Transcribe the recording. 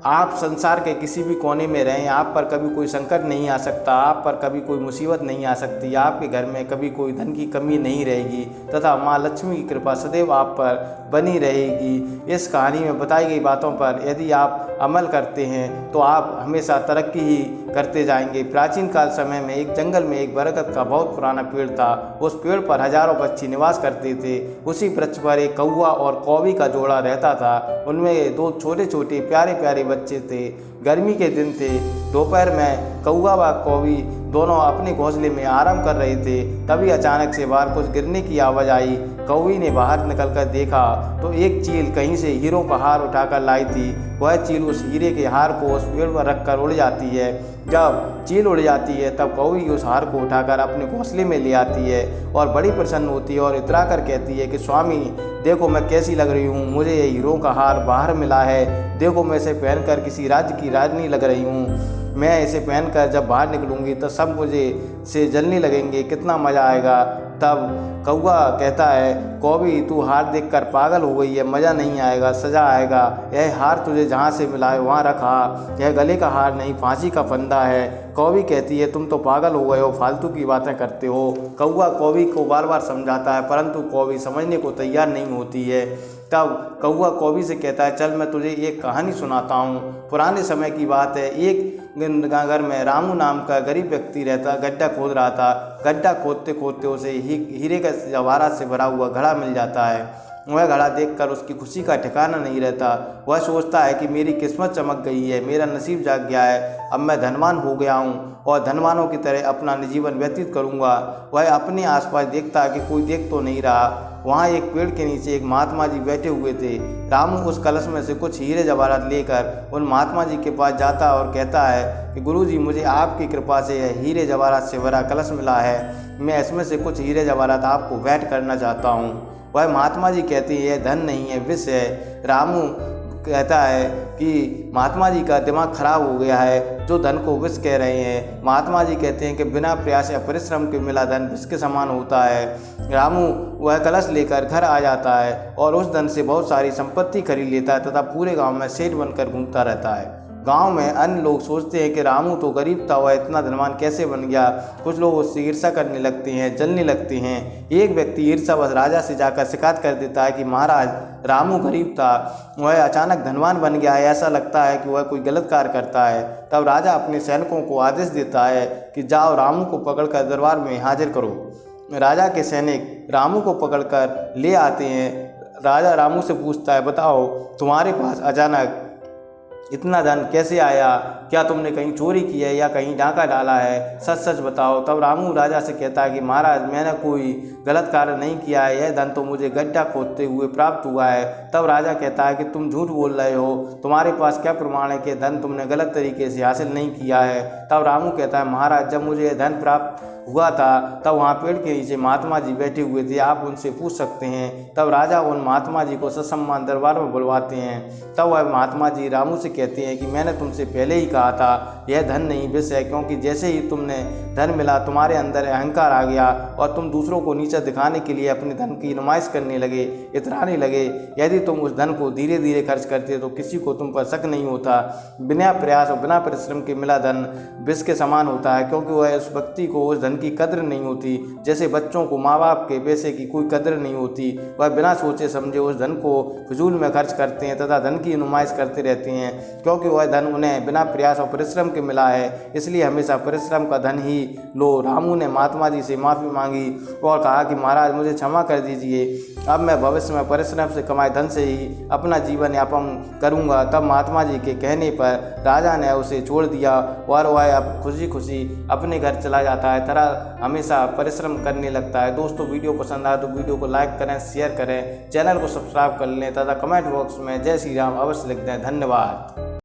आप संसार के किसी भी कोने में रहें, आप पर कभी कोई संकट नहीं आ सकता, आप पर कभी कोई मुसीबत नहीं आ सकती, आपके घर में कभी कोई धन की कमी नहीं रहेगी तथा माँ लक्ष्मी की कृपा सदैव आप पर बनी रहेगी। इस कहानी में बताई गई बातों पर यदि आप अमल करते हैं तो आप हमेशा तरक्की ही करते जाएंगे। प्राचीन काल समय में एक जंगल में एक बरगद का बहुत पुराना पेड़ था। उस पेड़ पर हजारों पक्षी निवास करते थे। उसी वृक्ष पर एक कौवा और कौवी का जोड़ा रहता था। उनमें दो छोटे छोटे प्यारे प्यारे बच्चे थे। गर्मी के दिन थे। दोपहर में कौवा व कौवी दोनों अपने घोंसले में आराम कर रहे थे। तभी अचानक से बाहर कुछ गिरने की आवाज़ आई। कौवी ने बाहर निकलकर देखा तो एक चील कहीं से हीरों का हार उठाकर लाई थी। वह चील उस हीरे के हार को उस पेड़ पर रखकर उड़ जाती है। जब चील उड़ जाती है तब कौवी उस हार को उठाकर अपने घोंसले में ले आती है और बड़ी प्रसन्न होती है और इतरा कर कहती है कि स्वामी देखो मैं कैसी लग रही हूँ, मुझे ये हीरों का हार बाहर मिला है। देखो मैं इसे पहनकर किसी राज्य की राजनी लग रही हूँ। मैं इसे पहनकर जब बाहर निकलूँगी तो सब मुझे से जलने लगेंगे, कितना मज़ा आएगा। तब कौवा कहता है कौवी तू हार देखकर पागल हो गई है, मज़ा नहीं आएगा, सजा आएगा। यह हार तुझे जहाँ से मिला है वहाँ रखा, यह गले का हार नहीं फांसी का फंदा है। कौवी कहती है तुम तो पागल हो गए हो, फालतू की बातें करते हो। कौवा कौवी को बार बार समझाता है परंतु कौवी समझने को तैयार नहीं होती है। तब कौवा कौवी से कहता है चल मैं तुझे एक कहानी सुनाता हूँ। पुराने समय की बात है। एक घर में रामू नाम का गरीब व्यक्ति रहता, गड्ढा खोद रहा था। गड्ढा खोदते खोदते उसे हीरे का जवाहरात से भरा हुआ घड़ा मिल जाता है। वह घड़ा देखकर उसकी खुशी का ठिकाना नहीं रहता। वह सोचता है कि मेरी किस्मत चमक गई है, मेरा नसीब जाग गया है, अब मैं धनवान हो गया हूँ और धनवानों की तरह अपना जीवन व्यतीत करूँगा। वह अपने आसपास देखता है कि कोई देख तो नहीं रहा। वहाँ एक पेड़ के नीचे एक महात्मा जी बैठे हुए थे। रामू उस कलश में से कुछ हीरे जवाहरात लेकर उन महात्मा जी के पास जाता और कहता है कि गुरुजी मुझे आपकी कृपा से यह हीरे जवाहरात से भरा कलश मिला है, मैं इसमें से कुछ हीरे जवाहरात आपको भेंट करना चाहता हूँ। वह महात्मा जी कहते हैं यह धन नहीं है, विष है। रामू कहता है कि महात्मा जी का दिमाग खराब हो गया है, जो धन को विष कह रहे हैं। महात्मा जी कहते हैं कि बिना प्रयास या परिश्रम के मिला धन विष के समान होता है। रामू वह कलश लेकर घर आ जाता है और उस धन से बहुत सारी संपत्ति खरीद लेता है तथा पूरे गांव में सेठ बनकर घूमता रहता है। गांव में अन्य लोग सोचते हैं कि रामू तो गरीब था, वह इतना धनवान कैसे बन गया। कुछ लोग उससे ईर्ष्या करने लगते हैं, जलने लगते हैं। एक व्यक्ति ईर्ष्यावश राजा से जाकर शिकायत कर देता है कि महाराज रामू गरीब था, वह अचानक धनवान बन गया है, ऐसा लगता है कि वह कोई गलत कार्य करता है। तब राजा अपने सैनिकों को आदेश देता है कि जाओ रामू को पकड़कर दरबार में हाजिर करो। राजा के सैनिक रामू को पकड़कर ले आते हैं। राजा रामू से पूछता है बताओ तुम्हारे पास अचानक इतना धन कैसे आया, क्या तुमने कहीं चोरी की है या कहीं डाका डाला है, सच सच बताओ। तब रामू राजा से कहता है कि महाराज मैंने कोई गलत कार्य नहीं किया है, यह धन तो मुझे गड्ढा खोदते हुए प्राप्त हुआ है। तब राजा कहता है कि तुम झूठ बोल रहे हो, तुम्हारे पास क्या प्रमाण है कि धन तुमने गलत तरीके से हासिल नहीं किया है। तब रामू कहता है महाराज जब मुझे यह धन प्राप्त हुआ था तब वहाँ पेड़ के नीचे महात्मा जी बैठे हुए थे, आप उनसे पूछ सकते हैं। तब राजा उन महात्मा जी को ससम्मान दरबार में बुलवाते हैं। तब वह महात्मा जी रामू से कहते हैं कि मैंने तुमसे पहले ही कहा था यह धन नहीं विष है, क्योंकि जैसे ही तुमने धन मिला तुम्हारे अंदर अहंकार आ गया और तुम दूसरों को नीचा दिखाने के लिए अपने धन की नुमाइश करने लगे, इतराने लगे। यदि तुम उस धन को धीरे धीरे खर्च करते तो किसी को तुम पर शक नहीं होता। बिना प्रयास और बिना परिश्रम के मिला धन विष के समान होता है, क्योंकि वह उस व्यक्ति को उस धन की कद्र नहीं होती। जैसे बच्चों को माँ बाप के पैसे की कोई कद्र नहीं होती, वह बिना सोचे समझे उस धन को फिजूल में खर्च करते हैं तथा धन की नुमाइश करते रहते हैं, क्योंकि वह धन उन्हें बिना प्रयास और परिश्रम के मिला है। इसलिए हमेशा परिश्रम का धन ही लो। रामू ने महात्मा जी से माफ़ी मांगी और कहा कि महाराज मुझे क्षमा कर दीजिए, अब मैं भविष्य में परिश्रम से कमाए धन से ही अपना जीवन यापन करूँगा। तब महात्मा जी के कहने पर राजा ने उसे छोड़ दिया और वह अब खुशी खुशी अपने घर चला जाता है। तरह हमेशा परिश्रम करने लगता है। दोस्तों वीडियो पसंद आए तो वीडियो को लाइक करें, शेयर करें, चैनल को सब्सक्राइब कर लें तथा कमेंट बॉक्स में जय श्री राम अवश्य लिख दें। धन्यवाद।